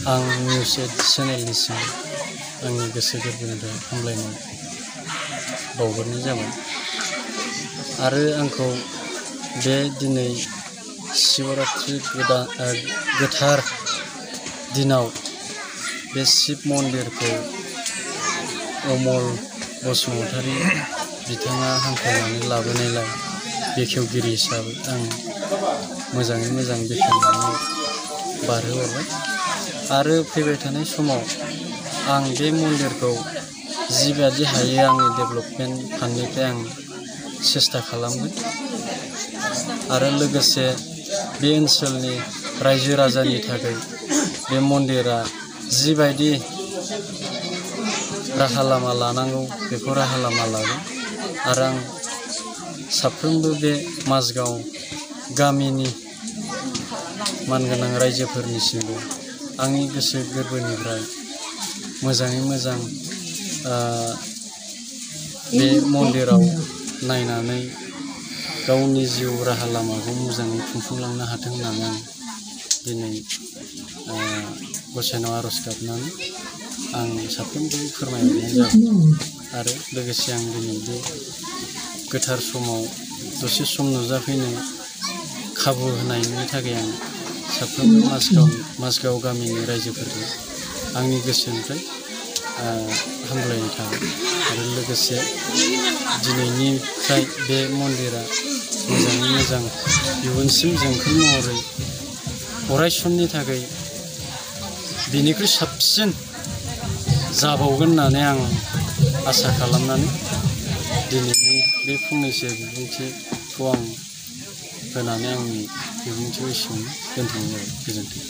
आं news Ed चेनेलनिसिम आंनि गोसो गोरबोनिफ्राय हामलायनाय बावहरनाय जाबाय आरो आंखौ बे दिनै शिवरात्रि गोथार दिनाव बे शिव मन्दिरखौ अमल बसुमतारी बिथाङा हांख्रायनानै लाबोनायलाय बेखेवगिरि हिसाबै आं मोजाङै मोजां बेखेवनानै बारहोहरबाय आरो फैबाय थानाय समाव आं बे मन्दिरखौ जिबायदि हायो आंनि डेभेलपमेन्ट फान्डनिफ्राय आं सेस्था खालामगोन आरो लोगोसे बे ओनसोलनि रायजो राजानि थाखाय बे मन्दिरा जिबायदि राहा लामा लानांगौ बेखौ राहा लामा लागोन आरो आं साफ्रोमबो बे माजगाव गामिनि मानगोनां रायजोफोरनिसिमबो आंनि गोसो गोरबोनिफ्राय मोजाङै मोजां बे मन्दिराव नायनानै गावनि जिउ राहा लामाखौ मोजाङै खुंफुंलांनो हाथों होननानै आं दिनै गसाइनाव आर'ज गाबनानै आं साफ्रोमबो फोरमायहरनाय जाबाय आरो लोगोसे आं दिनै बे गोथार समाव दसे सम नुजाफैनो खाबु होनायनि थाखाय आं साफ्रोमबो माजगाव गामिनि रायजोफोरखौ आंनि गोसोनिफ्राय हामलायनाय थाबाय आरो लोगोसे दिनैनिफ्राय बे मन्दिरा मोजाङै मोजां इयुनसिम जोंखोल महरै अरायसमनि थाखाय बिनिख्रुइ साबसिन जाबावगोन होननानै आं आसा खालामनानै दिनैनि बे फंनैसो बिबुंथिखौ आं होनानै आंनि बिबुंथिखौ एसेयावनो दोनथ'नाय जाबाय। गोजोन्थों।